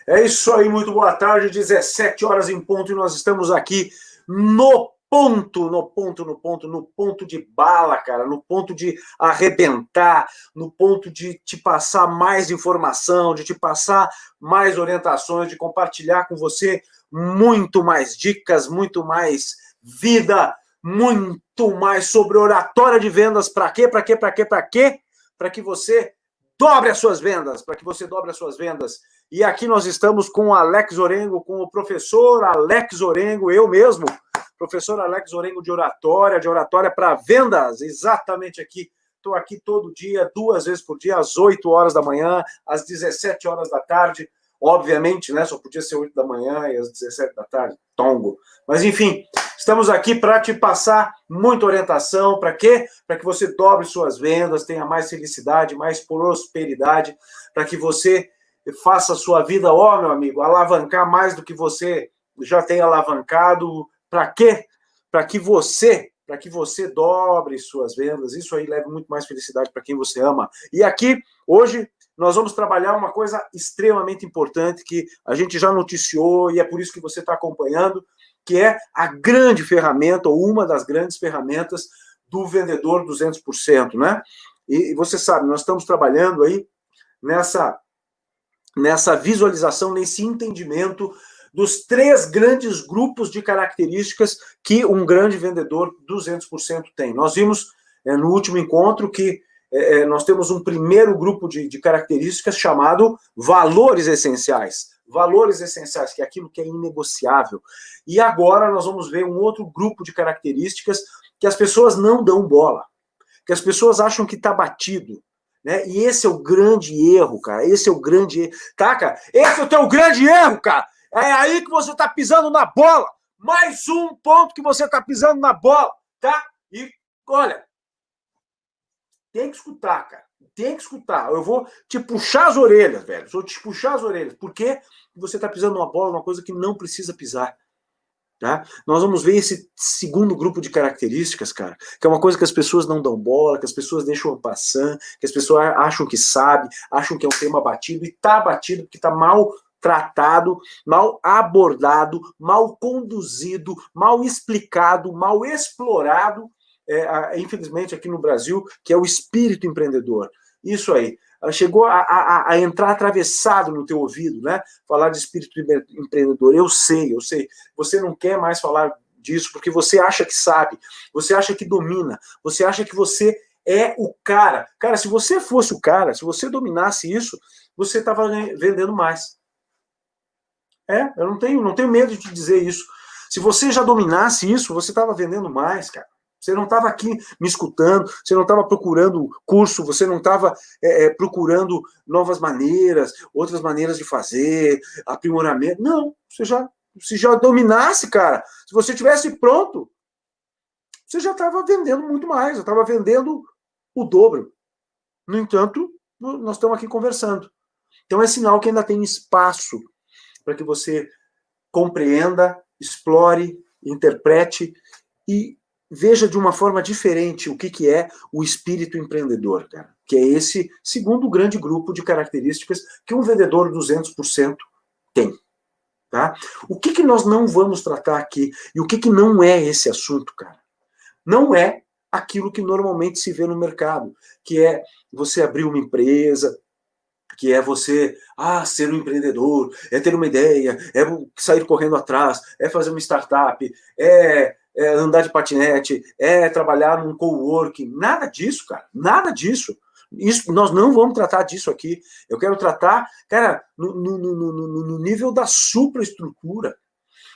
É isso aí, muito boa tarde, 17 horas em ponto, e nós estamos aqui no ponto de bala, cara, no ponto de arrebentar, no ponto de te passar mais informação, de te passar mais orientações, de compartilhar com você muito mais dicas, muito mais vida, muito mais sobre oratória de vendas. Para quê? Para quê? Para quê? Para quê? Para que você dobre as suas vendas, para que você dobre as suas vendas. E aqui nós estamos com o Alex Orengo, com o professor Alex Orengo, eu mesmo, professor Alex Orengo de oratória para vendas, exatamente aqui. Estou aqui todo dia, 2 vezes por dia, às 8 horas da manhã, às 17 horas da tarde. Obviamente, né? Só podia ser 8 da manhã e às 17 da tarde, tongo. Mas, enfim, estamos aqui para te passar muita orientação. Para quê? Para que você dobre suas vendas, tenha mais felicidade, mais prosperidade, para que você faça a sua vida, ó, meu amigo, alavancar mais do que você já tem alavancado. Para quê? Para que você dobre suas vendas. Isso aí leva muito mais felicidade para quem você ama. E aqui, hoje, nós vamos trabalhar uma coisa extremamente importante que a gente já noticiou e é por isso que você está acompanhando, que é a grande ferramenta, ou uma das grandes ferramentas do vendedor 200%, né? E você sabe, nós estamos trabalhando aí nessa visualização, nesse entendimento dos 3 grandes grupos de características que um grande vendedor 200% tem. Nós vimos no último encontro que nós temos um primeiro grupo de características chamado valores essenciais. Valores essenciais, que é aquilo que é inegociável. E agora nós vamos ver um outro grupo de características que as pessoas não dão bola, que as pessoas acham que está batido. Né? E esse é o grande erro, cara. Esse é o grande erro. Tá, cara? Esse é o teu grande erro, cara. É aí que você está pisando na bola. Mais um ponto que você está pisando na bola, tá? E, olha, tem que escutar, cara. Tem que escutar. Eu vou te puxar as orelhas, velho. Vou te puxar as orelhas. Por quê? Você está pisando numa bola, uma coisa que não precisa pisar. Tá? Nós vamos ver esse segundo grupo de características, cara, que é uma coisa que as pessoas não dão bola, que as pessoas deixam passar, que as pessoas acham que sabe, acham que é um tema batido, e tá batido porque tá mal tratado, mal abordado, mal conduzido, mal explicado, mal explorado, infelizmente aqui no Brasil, que é o espírito empreendedor. Isso aí. Chegou a entrar atravessado no teu ouvido, né? Falar de espírito empreendedor. Eu sei. Você não quer mais falar disso porque você acha que sabe, você acha que domina, você acha que você é o cara. Cara, se você fosse o cara, se você dominasse isso, você estava vendendo mais. Eu não tenho medo de te dizer isso. Se você já dominasse isso, você estava vendendo mais, cara. Você não estava aqui me escutando, você não estava procurando curso, você não estava procurando novas maneiras, outras maneiras de fazer, aprimoramento. Não, se já dominasse, cara, se você tivesse pronto, você já estava vendendo muito mais, já estava vendendo o dobro. No entanto, nós estamos aqui conversando. Então é sinal que ainda tem espaço para que você compreenda, explore, interprete e veja de uma forma diferente o que é o espírito empreendedor, cara, que é esse segundo grande grupo de características que um vendedor 200% tem. Tá? O que nós não vamos tratar aqui e o que não é esse assunto, cara? Não é aquilo que normalmente se vê no mercado, que é você abrir uma empresa, que é você ser um empreendedor, é ter uma ideia, é sair correndo atrás, é fazer uma startup, é andar de patinete, é trabalhar num coworking. Nada disso, cara, nada disso. Isso, nós não vamos tratar disso aqui. Eu quero tratar, cara, no nível da supraestrutura,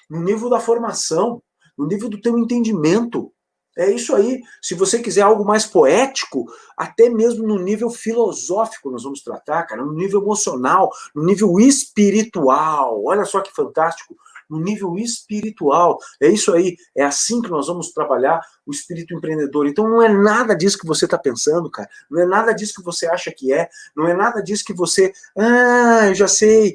no nível da formação, no nível do teu entendimento. É isso aí. Se você quiser algo mais poético, até mesmo no nível filosófico nós vamos tratar, cara, no nível emocional, no nível espiritual. Olha só que fantástico. No nível espiritual. É isso aí. É assim que nós vamos trabalhar o espírito empreendedor. Então não é nada disso que você está pensando, cara. Não é nada disso que você acha que é. Não é nada disso que você... eu já sei.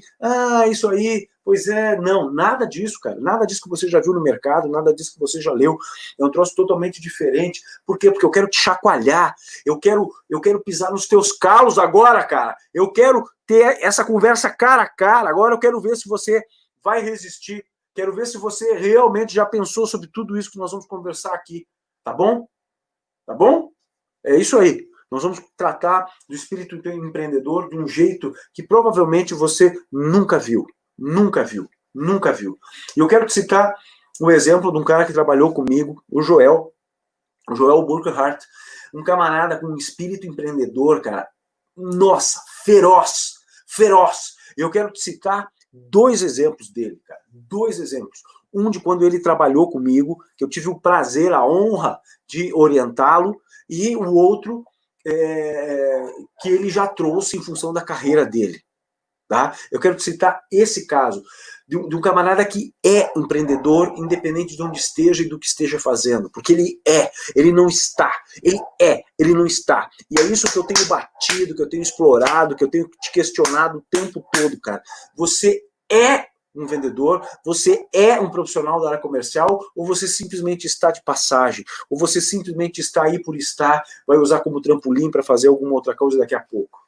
Isso aí... Pois é, não, nada disso, cara. Nada disso que você já viu no mercado, nada disso que você já leu. É um troço totalmente diferente. Por quê? Porque eu quero te chacoalhar. Eu quero pisar nos teus calos agora, cara. Eu quero ter essa conversa cara a cara. Agora eu quero ver se você vai resistir. Quero ver se você realmente já pensou sobre tudo isso que nós vamos conversar aqui. Tá bom? Tá bom? É isso aí. Nós vamos tratar do espírito empreendedor de um jeito que provavelmente você nunca viu. Nunca viu. Nunca viu. E eu quero te citar o exemplo de um cara que trabalhou comigo, o Joel Burkhardt, um camarada com um espírito empreendedor, cara. Nossa, feroz, feroz. Eu quero te citar 2 exemplos dele, cara. 2 exemplos. Um de quando ele trabalhou comigo, que eu tive o prazer, a honra de orientá-lo, e o outro que ele já trouxe em função da carreira dele. Tá? Eu quero te citar esse caso de um camarada que é empreendedor, independente de onde esteja e do que esteja fazendo, porque ele não está, ele não está. E é isso que eu tenho batido, que eu tenho explorado, que eu tenho te questionado o tempo todo, cara. Você é um vendedor, você é um profissional da área comercial, ou você simplesmente está de passagem, ou você simplesmente está aí por estar, vai usar como trampolim para fazer alguma outra coisa daqui a pouco.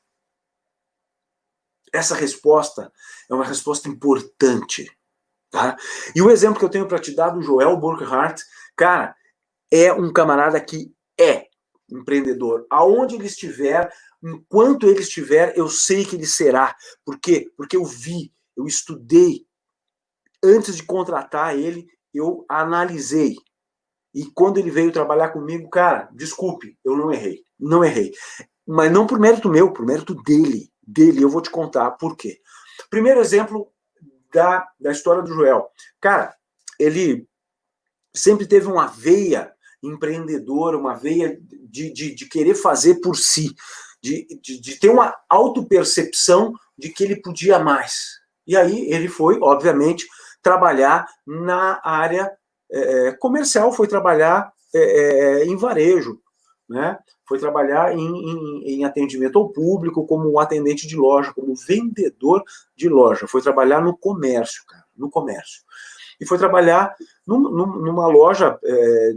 Essa resposta é uma resposta importante, tá? E o exemplo que eu tenho para te dar do Joel Burkhardt, cara, é um camarada que é empreendedor. Aonde ele estiver, enquanto ele estiver, eu sei que ele será. Por quê? Porque eu vi, eu estudei. Antes de contratar ele, eu analisei. E quando ele veio trabalhar comigo, cara, desculpe, eu não errei. Não errei. Mas não por mérito meu, por mérito dele. Eu vou te contar por quê. Primeiro exemplo da história do Joel. Cara, ele sempre teve uma veia empreendedora, uma veia de querer fazer por si, de ter uma autopercepção de que ele podia mais. E aí ele foi, obviamente, trabalhar na área comercial, foi trabalhar em varejo, né? Foi trabalhar em atendimento ao público, como atendente de loja, como vendedor de loja. Foi trabalhar no comércio, cara, no comércio. E foi trabalhar numa loja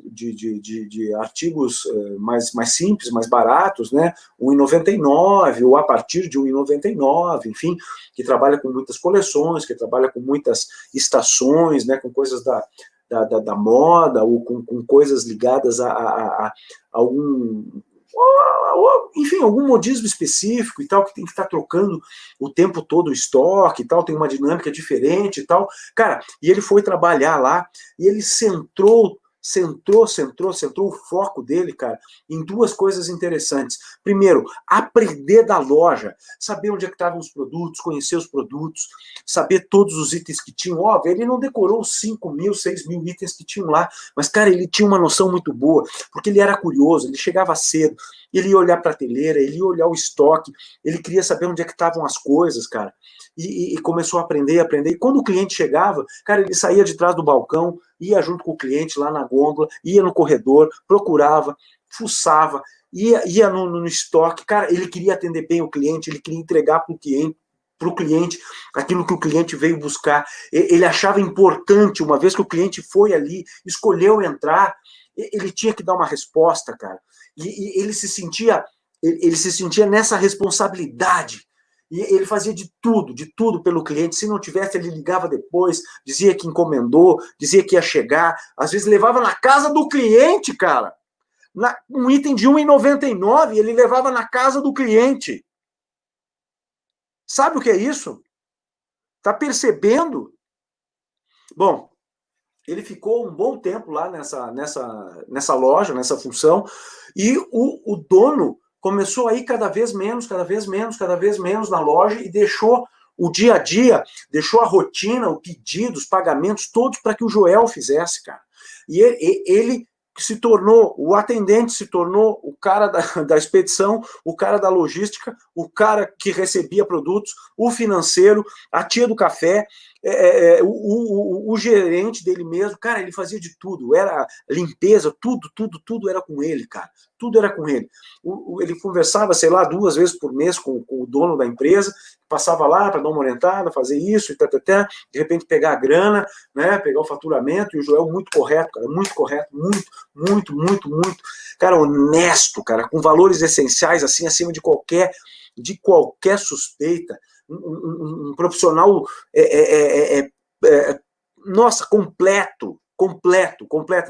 de artigos mais simples, mais baratos, né? R$1,99 ou a partir de R$1,99, enfim, que trabalha com muitas coleções, que trabalha com muitas estações, né? Com coisas da moda, ou com coisas ligadas a algum, enfim, algum modismo específico e tal, que tem que estar trocando o tempo todo o estoque e tal, tem uma dinâmica diferente e tal. Cara, e ele foi trabalhar lá e ele centrou o foco dele, cara, em 2 coisas interessantes. Primeiro, aprender da loja, saber onde é que estavam os produtos, conhecer os produtos, saber todos os itens que tinham. Óbvio, ele não decorou os 5.000, 6.000 itens que tinham lá, mas, cara, ele tinha uma noção muito boa, porque ele era curioso, ele chegava cedo, ele ia olhar a prateleira, ele ia olhar o estoque, ele queria saber onde é que estavam as coisas, cara, e começou a aprender. E quando o cliente chegava, cara, ele saía de trás do balcão, ia junto com o cliente lá na gôndola, ia no corredor, procurava, fuçava, ia no estoque. Cara, ele queria atender bem o cliente, ele queria entregar para o cliente aquilo que o cliente veio buscar. Ele achava importante, uma vez que o cliente foi ali, escolheu entrar, ele tinha que dar uma resposta, cara. E ele se sentia nessa responsabilidade. E ele fazia de tudo pelo cliente. Se não tivesse, ele ligava depois, dizia que encomendou, dizia que ia chegar. Às vezes levava na casa do cliente, cara. Um item de R$1,99, ele levava na casa do cliente. Sabe o que é isso? Tá percebendo? Bom, ele ficou um bom tempo lá nessa loja, nessa função, e o dono começou a ir cada vez menos na loja e deixou o dia a dia, deixou a rotina, o pedido, os pagamentos, todos para que o Joel fizesse, cara. E ele se tornou, o atendente se tornou o cara da expedição, o cara da logística, o cara que recebia produtos, o financeiro, a tia do café, o gerente dele mesmo. Cara, ele fazia de tudo, era limpeza, tudo era com ele, cara, tudo era com ele. Ele conversava, sei lá, 2 vezes por mês com o dono da empresa, passava lá para dar uma orientada, fazer isso, de repente pegar a grana, né, pegar o faturamento. E o Joel muito correto, cara, muito correto, muito, cara, honesto, cara, com valores essenciais, assim, acima de qualquer suspeita. um profissional, nossa, completo,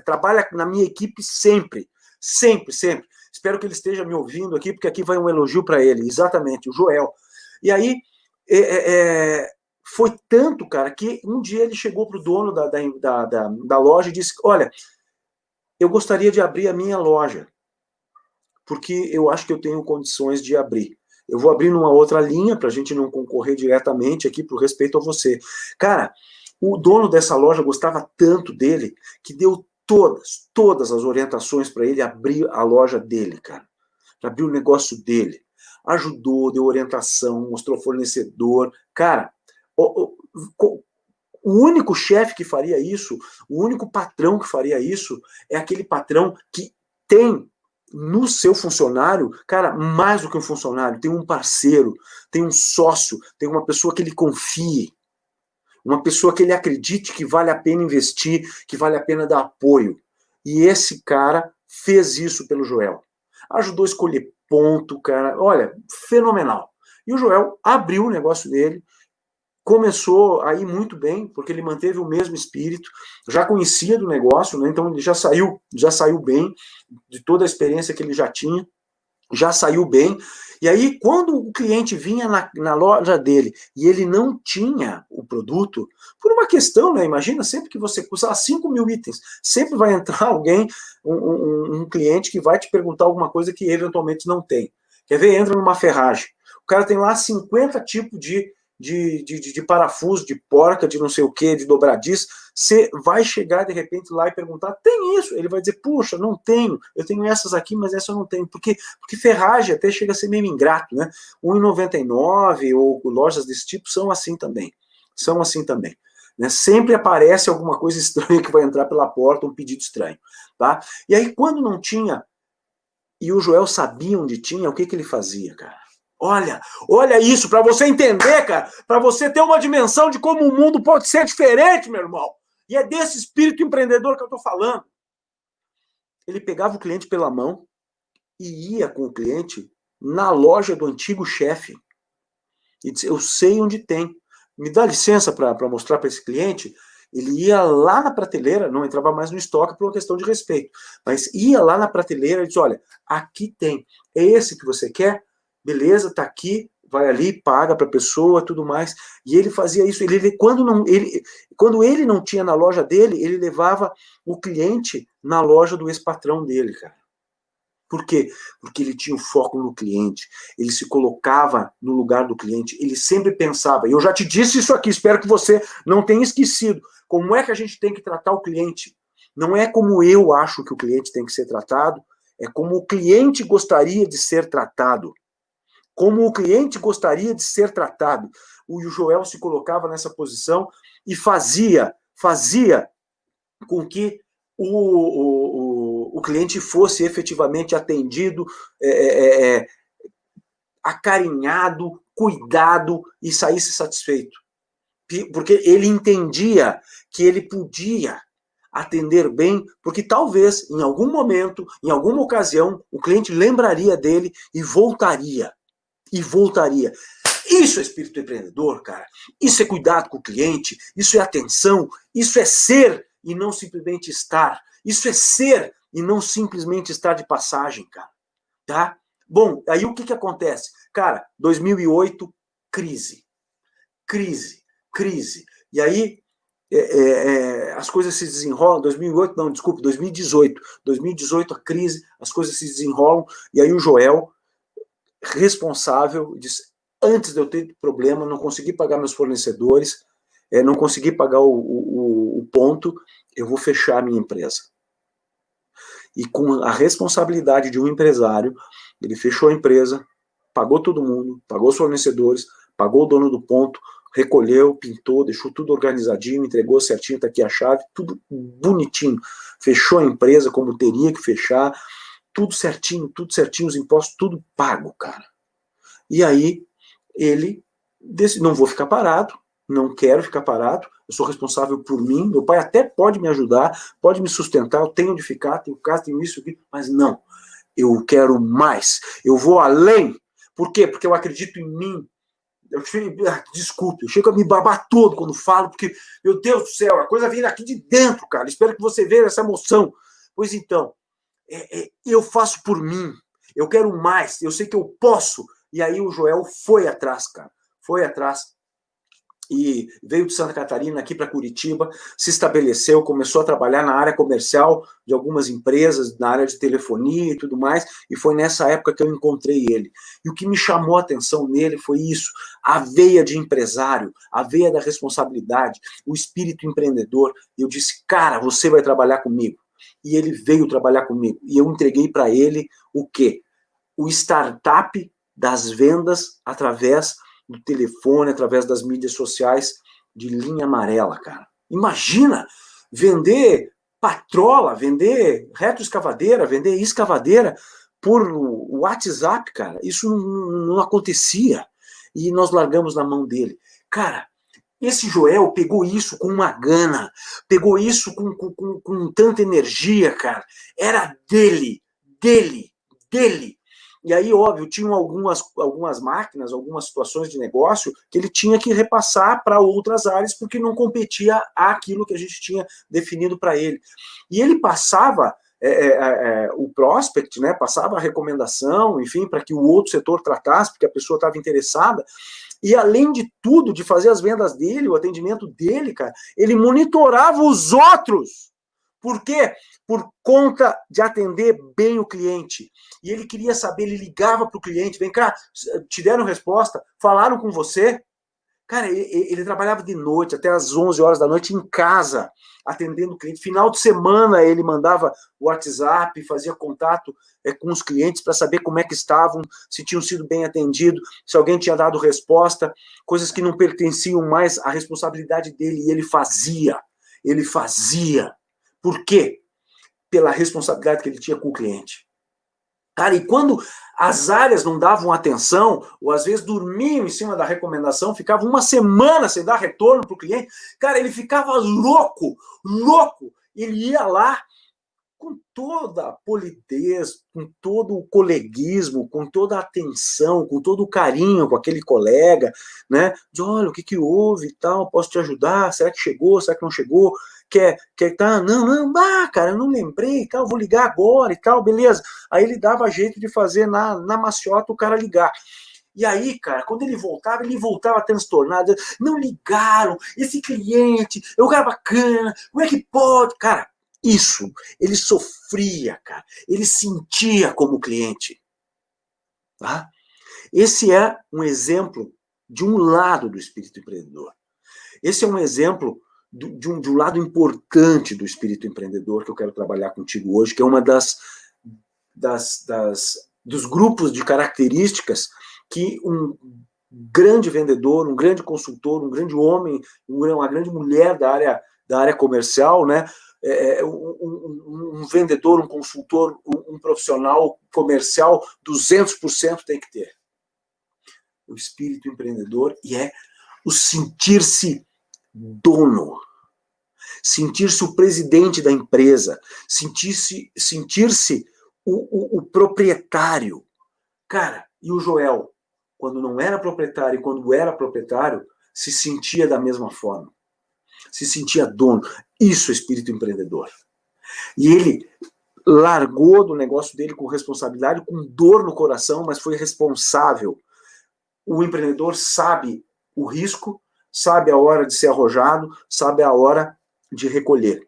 trabalha na minha equipe sempre. Espero que ele esteja me ouvindo aqui, porque aqui vai um elogio para ele, exatamente, o Joel. E aí, foi tanto, cara, que um dia ele chegou para o dono da loja e disse, olha, eu gostaria de abrir a minha loja, porque eu acho que eu tenho condições de abrir. Eu vou abrir numa outra linha, para a gente não concorrer diretamente aqui, por respeito a você. Cara, o dono dessa loja gostava tanto dele, que deu todas as orientações para ele abrir a loja dele, cara. Para abrir o negócio dele. Ajudou, deu orientação, mostrou fornecedor. Cara, o único chefe que faria isso, o único patrão que faria isso, é aquele patrão que tem no seu funcionário, cara, mais do que um funcionário, tem um parceiro, tem um sócio, tem uma pessoa que ele confie, uma pessoa que ele acredite que vale a pena investir, que vale a pena dar apoio. E esse cara fez isso pelo Joel. Ajudou a escolher ponto, cara. Olha, fenomenal. E o Joel abriu o negócio dele, começou a ir muito bem, porque ele manteve o mesmo espírito, já conhecia do negócio, né? Então ele já saiu bem de toda a experiência que ele já tinha, já saiu bem. E aí, quando o cliente vinha na loja dele e ele não tinha o produto, por uma questão, né? Imagina, sempre que você usar 5.000 itens, sempre vai entrar alguém, um cliente que vai te perguntar alguma coisa que eventualmente não tem. Quer ver? Entra numa ferragem. O cara tem lá 50 tipos de parafuso, de porca, de não sei o que, de dobradiça. Você vai chegar de repente lá e perguntar, tem isso? Ele vai dizer, puxa, não tenho, eu tenho essas aqui, mas essa eu não tenho. Porque ferragem até chega a ser meio ingrato, né? R$1,99 ou lojas desse tipo são assim também. Né? Sempre aparece alguma coisa estranha que vai entrar pela porta, um pedido estranho. Tá? E aí, quando não tinha, e o Joel sabia onde tinha, o que ele fazia, cara? Olha isso, para você entender, cara, para você ter uma dimensão de como o mundo pode ser diferente, meu irmão. E é desse espírito empreendedor que eu tô falando. Ele pegava o cliente pela mão e ia com o cliente na loja do antigo chefe. E dizia, eu sei onde tem. Me dá licença para mostrar para esse cliente? Ele ia lá na prateleira, não entrava mais no estoque por uma questão de respeito, mas ia lá na prateleira e dizia, olha, aqui tem. É esse que você quer? Beleza, tá aqui, vai ali, paga para a pessoa, tudo mais. E ele fazia isso. Quando ele não tinha na loja dele, ele levava o cliente na loja do ex-patrão dele, cara. Por quê? Porque ele tinha o foco no cliente, ele se colocava no lugar do cliente, ele sempre pensava, e eu já te disse isso aqui, espero que você não tenha esquecido, como é que a gente tem que tratar o cliente? Não é como eu acho que o cliente tem que ser tratado, é como o cliente gostaria de ser tratado. Como o cliente gostaria de ser tratado. O Joel se colocava nessa posição e fazia com que o cliente fosse efetivamente atendido, acarinhado, cuidado e saísse satisfeito. Porque ele entendia que ele podia atender bem, porque talvez, em algum momento, em alguma ocasião, o cliente lembraria dele e voltaria. Isso é espírito empreendedor, cara. Isso é cuidado com o cliente, isso é atenção, isso é ser e não simplesmente estar. Isso é ser e não simplesmente estar de passagem, cara. Tá? Bom, aí o que acontece? Cara, 2008, crise. E aí as coisas se desenrolam, 2008, não, desculpe, 2018. 2018 a crise, as coisas se desenrolam, e aí o Joel, responsável, disse, antes de eu ter problema, não consegui pagar meus fornecedores, não consegui pagar o ponto, eu vou fechar a minha empresa. E com a responsabilidade de um empresário, ele fechou a empresa, pagou todo mundo, pagou os fornecedores, pagou o dono do ponto, recolheu, pintou, deixou tudo organizadinho, entregou certinho, tá aqui a chave, tudo bonitinho. Fechou a empresa como teria que fechar, tudo certinho, os impostos, tudo pago, cara. E aí, ele disse, não vou ficar parado, não quero ficar parado, eu sou responsável por mim, meu pai até pode me ajudar, pode me sustentar, eu tenho onde ficar, tenho casa, tenho isso aqui, mas não, eu quero mais, eu vou além. Por quê? Porque eu acredito em mim, Desculpe, eu chego a me babar todo quando falo, porque, meu Deus do céu, a coisa vem aqui de dentro, cara. Espero que você veja essa emoção. Pois então, eu faço por mim, eu quero mais, eu sei que eu posso. E aí o Joel foi atrás, cara, foi atrás. E veio de Santa Catarina aqui para Curitiba, se estabeleceu, começou a trabalhar na área comercial de algumas empresas, na área de telefonia e tudo mais, e foi nessa época que eu encontrei ele. E o que me chamou a atenção nele foi isso, a veia de empresário, a veia da responsabilidade, o espírito empreendedor. E eu disse, cara, você vai trabalhar comigo. E ele veio trabalhar comigo. E eu entreguei para ele o quê? O startup das vendas através do telefone, através das mídias sociais, de linha amarela, cara. Imagina vender patrola, vender retroescavadeira, vender escavadeira por WhatsApp, cara. Isso não acontecia. E nós largamos na mão dele. Cara, esse Joel pegou isso com uma gana, pegou isso com tanta energia, cara. Era dele, dele, dele. E aí, óbvio, tinham algumas máquinas, algumas situações de negócio que ele tinha que repassar para outras áreas porque não competia àquilo que a gente tinha definido para ele. E ele passava o prospect, né, passava a recomendação, enfim, para que o outro setor tratasse, porque a pessoa estava interessada. E além de tudo, de fazer as vendas dele, o atendimento dele, cara, ele monitorava os outros. Por quê? Por conta de atender bem o cliente. E ele queria saber, ele ligava para o cliente, vem cá, te deram resposta, falaram com você? Cara, ele trabalhava de noite, até às 11 horas da noite, em casa, atendendo o cliente. Final de semana, ele mandava o WhatsApp, fazia contato com os clientes para saber como é que estavam, se tinham sido bem atendidos, se alguém tinha dado resposta, coisas que não pertenciam mais à responsabilidade dele, e ele fazia. Ele fazia. Por quê? Pela responsabilidade que ele tinha com o cliente. Cara, e quando as áreas não davam atenção, ou às vezes dormiam em cima da recomendação, ficava uma semana sem dar retorno para o cliente, cara, ele ficava louco, louco. Ele ia lá com toda a polidez, com todo o coleguismo, com toda a atenção, com todo o carinho com aquele colega, né? De, olha, o que houve e tal, posso te ajudar? Será que chegou? Será que não chegou? Quer tá? Não, cara, eu não lembrei e tal, vou ligar agora e tal, beleza. Aí ele dava jeito de fazer na maciota o cara ligar. E aí, cara, quando ele voltava transtornado. Não ligaram, esse cliente, é um cara bacana, como é que pode? Cara, isso, ele sofria, cara, ele sentia como cliente. Tá? Esse é um exemplo de um lado do espírito empreendedor. Esse é um exemplo de um lado importante do espírito empreendedor que eu quero trabalhar contigo hoje, que é uma dos grupos de características que um grande vendedor, um grande consultor, um grande homem, uma grande mulher da área comercial, né? Um vendedor, um consultor, um profissional comercial, 200% tem que ter. O espírito empreendedor, e é o sentir-se dono, sentir-se o presidente da empresa, sentir-se o proprietário. Cara, e o Joel, quando não era proprietário e quando era proprietário, se sentia da mesma forma. Se sentia dono. Isso é espírito empreendedor. E ele largou do negócio dele com responsabilidade, com dor no coração, mas foi responsável. O empreendedor sabe o risco, sabe a hora de ser arrojado, sabe a hora de recolher.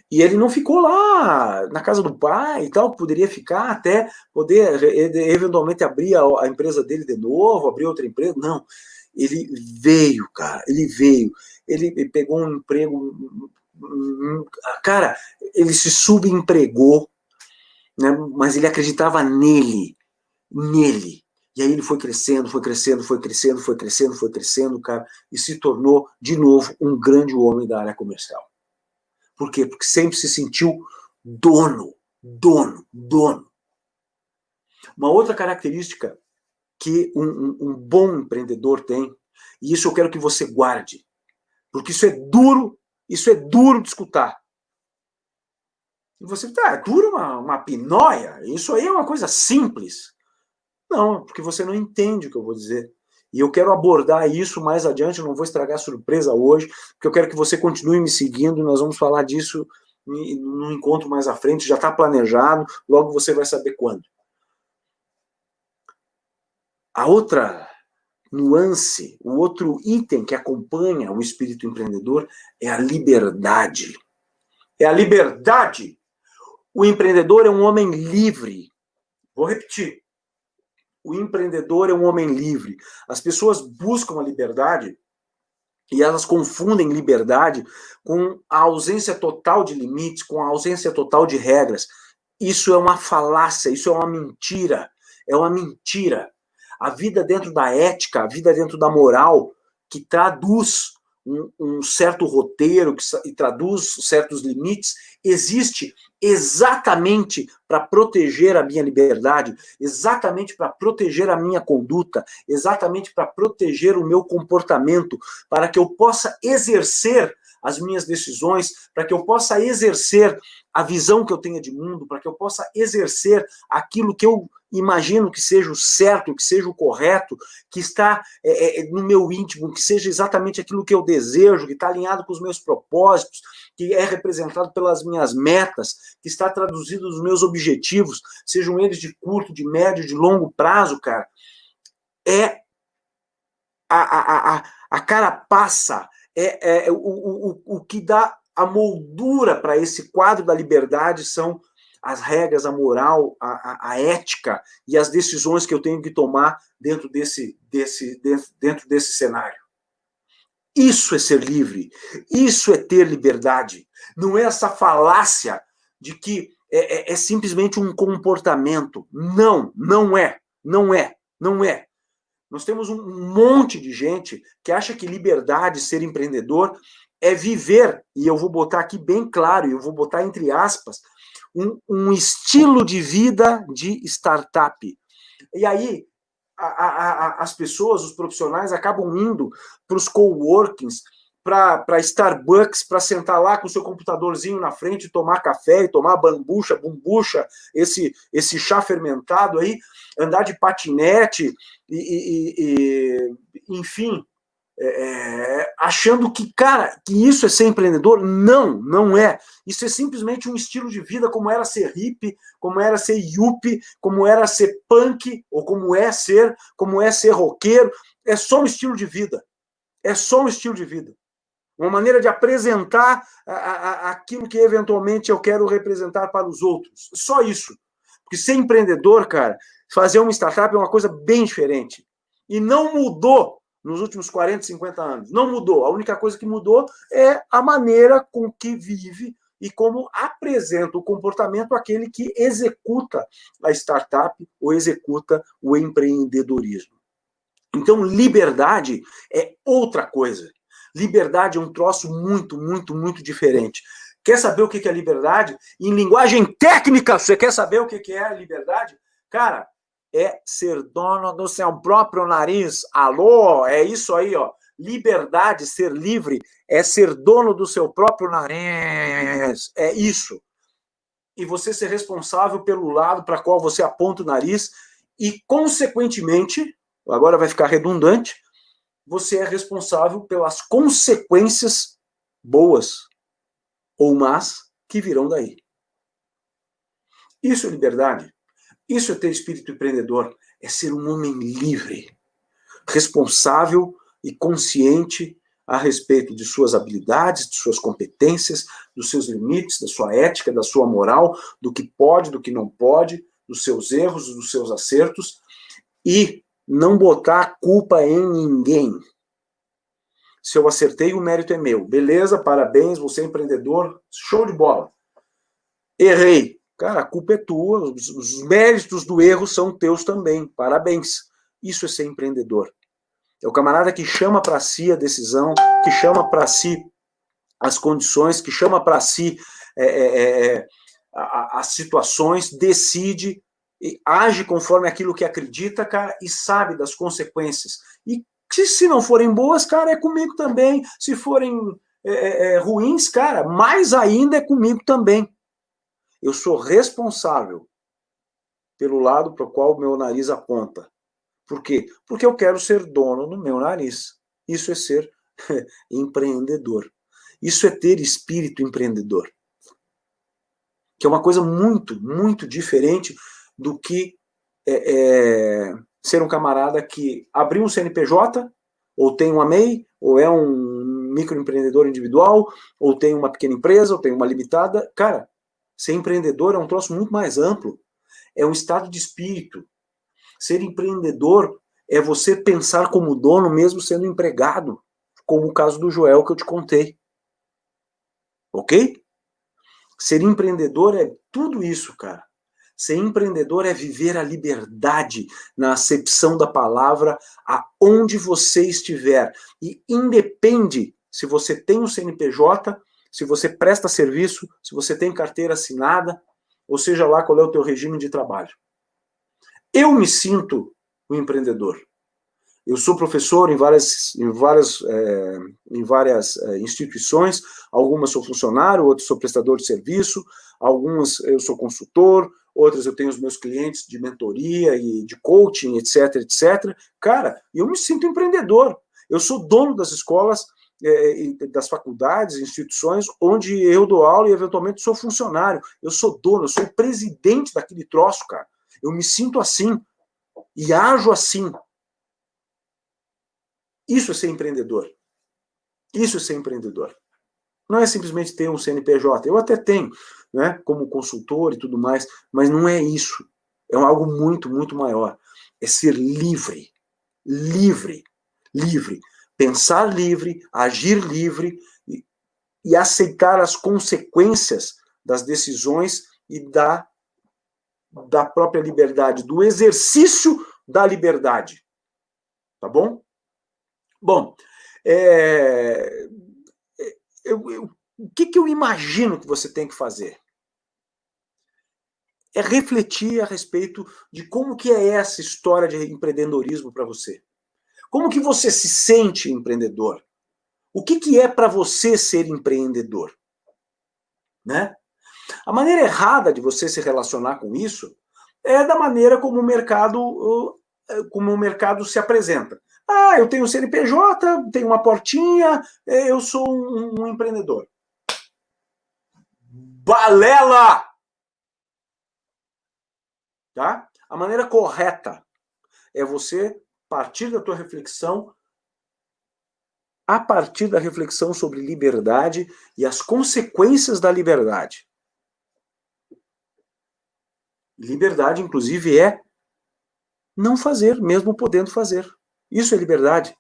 E ele não ficou lá na casa do pai e tal, poderia ficar até poder eventualmente abrir a empresa dele de novo, abrir outra empresa. Não, ele veio, cara, ele veio. Ele pegou um emprego, cara, ele se subempregou, né, mas ele acreditava nele. E aí ele foi crescendo, cara, e se tornou, de novo, um grande homem da área comercial. Por quê? Porque sempre se sentiu dono. Uma outra característica que um bom empreendedor tem, e isso eu quero que você guarde, porque isso é duro de escutar. E você, é duro uma pinóia? Isso aí é uma coisa simples. Não, porque você não entende o que eu vou dizer. E eu quero abordar isso mais adiante, eu não vou estragar a surpresa hoje, porque eu quero que você continue me seguindo, nós vamos falar disso no encontro mais à frente, já está planejado, logo você vai saber quando. A outra nuance, o outro item que acompanha o espírito empreendedor é a liberdade. É a liberdade. O empreendedor é um homem livre. Vou repetir. O empreendedor é um homem livre. As pessoas buscam a liberdade e elas confundem liberdade com a ausência total de limites, com a ausência total de regras. Isso é uma falácia, isso é uma mentira. É uma mentira. A vida dentro da ética, a vida dentro da moral, que traduz um certo roteiro, que traduz certos limites, existe exatamente para proteger a minha liberdade, exatamente para proteger a minha conduta, exatamente para proteger o meu comportamento, para que eu possa exercer as minhas decisões, para que eu possa exercer a visão que eu tenha de mundo, para que eu possa exercer aquilo que eu imagino que seja o certo, que seja o correto, que está no meu íntimo, que seja exatamente aquilo que eu desejo, que está alinhado com os meus propósitos, que é representado pelas minhas metas, que está traduzido nos meus objetivos, sejam eles de curto, de médio, de longo prazo, cara. É a carapaça, o que dá a moldura para esse quadro da liberdade são as regras, a moral, a ética e as decisões que eu tenho que tomar dentro desse cenário. Isso é ser livre, isso é ter liberdade. Não é essa falácia de que é simplesmente um comportamento. Não, não é, não é, não é. Nós temos um monte de gente que acha que liberdade, ser empreendedor, é viver, e eu vou botar aqui bem claro, eu vou botar entre aspas, um estilo de vida de startup. E aí, as pessoas, os profissionais, acabam indo para os coworkings, para Starbucks, para sentar lá com o seu computadorzinho na frente, tomar café e tomar bumbucha, esse chá fermentado aí, andar de patinete, enfim, achando que, cara, que isso é ser empreendedor. Não, não é. Isso é simplesmente um estilo de vida, como era ser hippie, como era ser yuppie, como era ser punk, ou como é ser roqueiro. É só um estilo de vida. É só um estilo de vida. Uma maneira de apresentar aquilo que eventualmente eu quero representar para os outros. Só isso. Porque ser empreendedor, cara, fazer uma startup é uma coisa bem diferente. E não mudou nos últimos 40, 50 anos. Não mudou. A única coisa que mudou é a maneira com que vive e como apresenta o comportamento aquele que executa a startup ou executa o empreendedorismo. Então, liberdade é outra coisa. Liberdade é um troço muito, muito, muito diferente. Quer saber o que é liberdade? Em linguagem técnica, você quer saber o que é a liberdade? Cara, é ser dono do seu próprio nariz. Alô, é isso aí, ó. Liberdade, ser livre, é ser dono do seu próprio nariz. É isso. E você ser responsável pelo lado para qual você aponta o nariz e, consequentemente, agora vai ficar redundante, você é responsável pelas consequências boas ou más que virão daí. Isso é liberdade. Isso é ter espírito empreendedor. É ser um homem livre, responsável e consciente a respeito de suas habilidades, de suas competências, dos seus limites, da sua ética, da sua moral, do que pode, do que não pode, dos seus erros, dos seus acertos, e não botar a culpa em ninguém. Se eu acertei, o mérito é meu. Beleza, parabéns, você é empreendedor, show de bola. Errei. Cara, a culpa é tua, os méritos do erro são teus também. Parabéns. Isso é ser empreendedor. É o camarada que chama para si a decisão, que chama para si as condições, que chama para si as situações, decide, e age conforme aquilo que acredita, cara, e sabe das consequências. E se não forem boas, cara, é comigo também. Se forem ruins, cara, mais ainda é comigo também. Eu sou responsável pelo lado para o qual o meu nariz aponta. Por quê? Porque eu quero ser dono do meu nariz. Isso é ser empreendedor. Isso é ter espírito empreendedor. Que é uma coisa muito, muito diferente do que ser um camarada que abriu um CNPJ, ou tem uma MEI, ou é um microempreendedor individual, ou tem uma pequena empresa, ou tem uma limitada. Cara, ser empreendedor é um troço muito mais amplo. É um estado de espírito. Ser empreendedor é você pensar como dono mesmo sendo empregado, como o caso do Joel que eu te contei. Ok? Ser empreendedor é tudo isso, cara. Ser empreendedor é viver a liberdade na acepção da palavra aonde você estiver. E independe se você tem um CNPJ, se você presta serviço, se você tem carteira assinada, ou seja lá qual é o teu regime de trabalho. Eu me sinto um empreendedor. Eu sou professor em várias instituições, algumas sou funcionário, outras sou prestador de serviço, algumas eu sou consultor, outras eu tenho os meus clientes de mentoria e de coaching, etc, etc. Cara, eu me sinto empreendedor. Eu sou dono das escolas, das faculdades, instituições, onde eu dou aula e eventualmente sou funcionário. Eu sou dono, eu sou o presidente daquele troço, cara. Eu me sinto assim e ajo assim. Isso é ser empreendedor. Isso é ser empreendedor. Não é simplesmente ter um CNPJ. Eu até tenho, né, como consultor e tudo mais, mas não é isso. É algo muito, muito maior. É ser livre. Livre. Livre. Pensar livre, agir livre e aceitar as consequências das decisões e da própria liberdade, do exercício da liberdade. Tá bom? Bom, o que eu imagino que você tem que fazer? É refletir a respeito de como que é essa história de empreendedorismo para você. Como que você se sente empreendedor? O que é para você ser empreendedor? Né? A maneira errada de você se relacionar com isso é da maneira como o mercado se apresenta. Ah, eu tenho CNPJ, tenho uma portinha, eu sou um empreendedor. Balela! Tá? A maneira correta é você partir da tua reflexão, a partir da reflexão sobre liberdade e as consequências da liberdade. Liberdade, inclusive, é não fazer, mesmo podendo fazer. Isso é liberdade.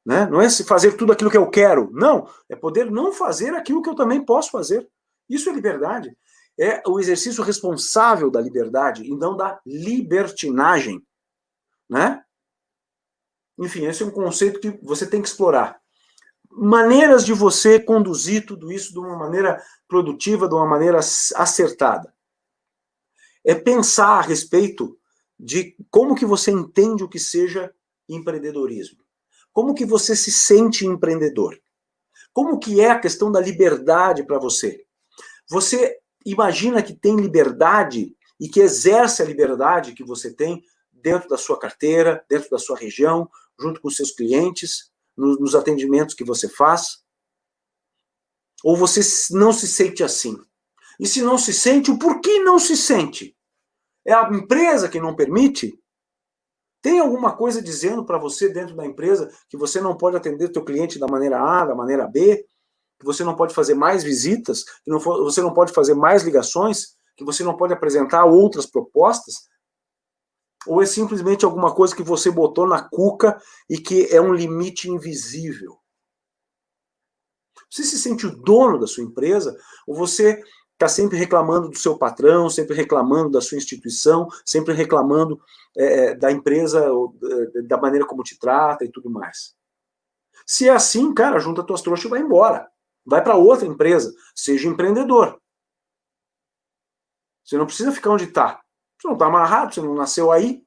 Né? Não é fazer tudo aquilo que eu quero. Não, é poder não fazer aquilo que eu também posso fazer. Isso é liberdade. É o exercício responsável da liberdade e não da libertinagem. Né? Enfim, esse é um conceito que você tem que explorar. Maneiras de você conduzir tudo isso de uma maneira produtiva, de uma maneira acertada. É pensar a respeito de como que você entende o que seja empreendedorismo. Como que você se sente empreendedor? Como que é a questão da liberdade para você? Você imagina que tem liberdade e que exerce a liberdade que você tem dentro da sua carteira, dentro da sua região, junto com os seus clientes, nos atendimentos que você faz? Ou você não se sente assim? E se não se sente, o porquê não se sente? É a empresa que não permite? Tem alguma coisa dizendo para você dentro da empresa que você não pode atender o teu cliente da maneira A, da maneira B, que você não pode fazer mais visitas, que você não pode fazer mais ligações, que você não pode apresentar outras propostas? Ou é simplesmente alguma coisa que você botou na cuca e que é um limite invisível? Você se sente o dono da sua empresa ou você está sempre reclamando do seu patrão, sempre reclamando da sua instituição, sempre reclamando da empresa, da maneira como te trata e tudo mais? Se é assim, cara, junta tuas trouxas e vai embora. Vai para outra empresa. Seja empreendedor. Você não precisa ficar onde está. Você não está amarrado, você não nasceu aí,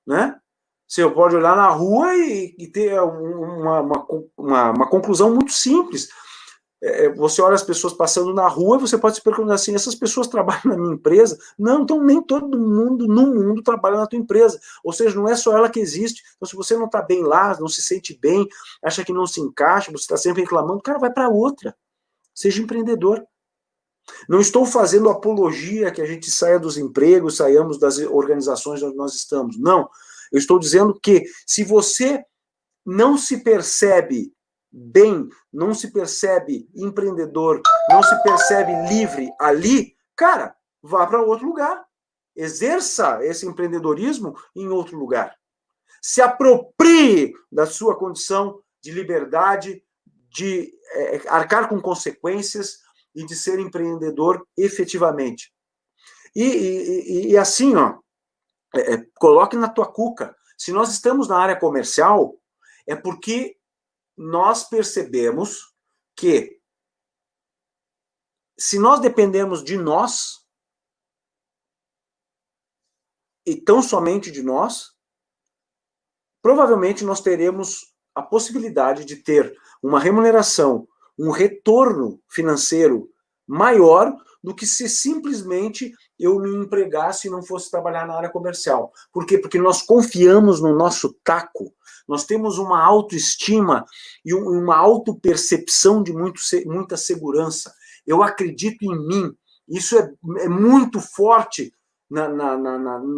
né? Você pode olhar na rua e ter uma conclusão muito simples. Você olha as pessoas passando na rua e você pode se perguntar assim, essas pessoas trabalham na minha empresa? Não, então nem todo mundo no mundo trabalha na tua empresa. Ou seja, não é só ela que existe. Então, se você não está bem lá, não se sente bem, acha que não se encaixa, você está sempre reclamando, cara, vai para outra. Seja empreendedor. Não estou fazendo apologia que a gente saia dos empregos, saiamos das organizações onde nós estamos. Não. Eu estou dizendo que se você não se percebe bem, não se percebe empreendedor, não se percebe livre ali, cara, vá para outro lugar. Exerça esse empreendedorismo em outro lugar. Se aproprie da sua condição de liberdade, de arcar com consequências e de ser empreendedor efetivamente. E assim, ó, coloque na tua cuca. Se nós estamos na área comercial, é porque nós percebemos que se nós dependermos de nós, e tão somente de nós, provavelmente nós teremos a possibilidade de ter uma remuneração, um retorno financeiro maior do que se simplesmente eu me empregasse e não fosse trabalhar na área comercial. Por quê? Porque nós confiamos no nosso taco, nós temos uma autoestima e uma autopercepção de muita segurança. Eu acredito em mim. Isso é muito forte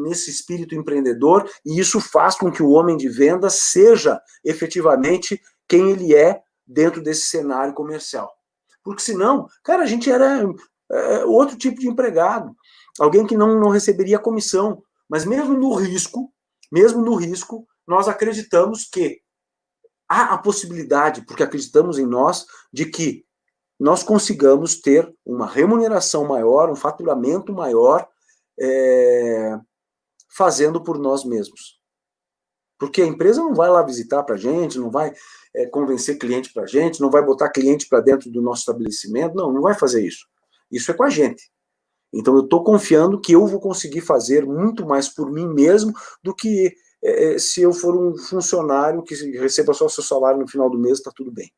nesse espírito empreendedor, e isso faz com que o homem de vendas seja efetivamente quem ele é dentro desse cenário comercial. Porque senão, cara, a gente era outro tipo de empregado, alguém que não receberia comissão, mas mesmo no risco, nós acreditamos que há a possibilidade, porque acreditamos em nós, de que nós consigamos ter uma remuneração maior, um faturamento maior, fazendo por nós mesmos. Porque a empresa não vai lá visitar para a gente, não vai convencer cliente para a gente, não vai botar cliente para dentro do nosso estabelecimento, não vai fazer isso. Isso é com a gente. Então eu estou confiando que eu vou conseguir fazer muito mais por mim mesmo do que se eu for um funcionário que receba só o seu salário no final do mês, está tudo bem.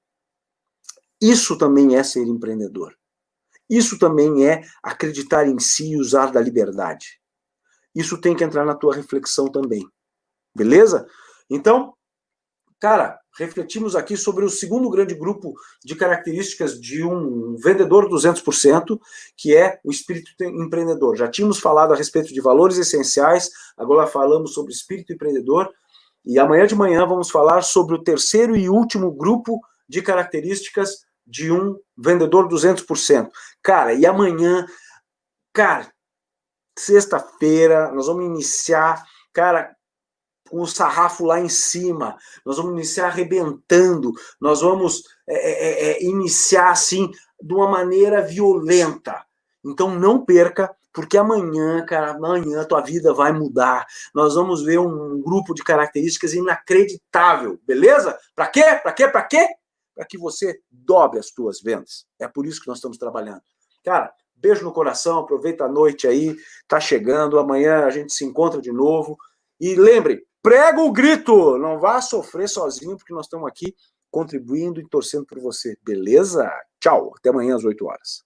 Isso também é ser empreendedor. Isso também é acreditar em si e usar da liberdade. Isso tem que entrar na tua reflexão também. Beleza? Então, cara, refletimos aqui sobre o segundo grande grupo de características de um vendedor 200%, que é o espírito empreendedor. Já tínhamos falado a respeito de valores essenciais, agora falamos sobre espírito empreendedor, e amanhã de manhã vamos falar sobre o terceiro e último grupo de características de um vendedor 200%. Cara, e amanhã, cara, sexta-feira, nós vamos iniciar, cara, com o sarrafo lá em cima, nós vamos iniciar arrebentando, nós vamos iniciar assim, de uma maneira violenta. Então não perca, porque amanhã, cara, amanhã tua vida vai mudar. Nós vamos ver um grupo de características inacreditável, beleza? Para quê? Para quê? Para quê? Para que você dobre as tuas vendas. É por isso que nós estamos trabalhando. Cara, beijo no coração, aproveita a noite aí, tá chegando, amanhã a gente se encontra de novo. E lembre, prega o grito, não vá sofrer sozinho, porque nós estamos aqui contribuindo e torcendo por você, beleza? Tchau, até amanhã às 8 horas.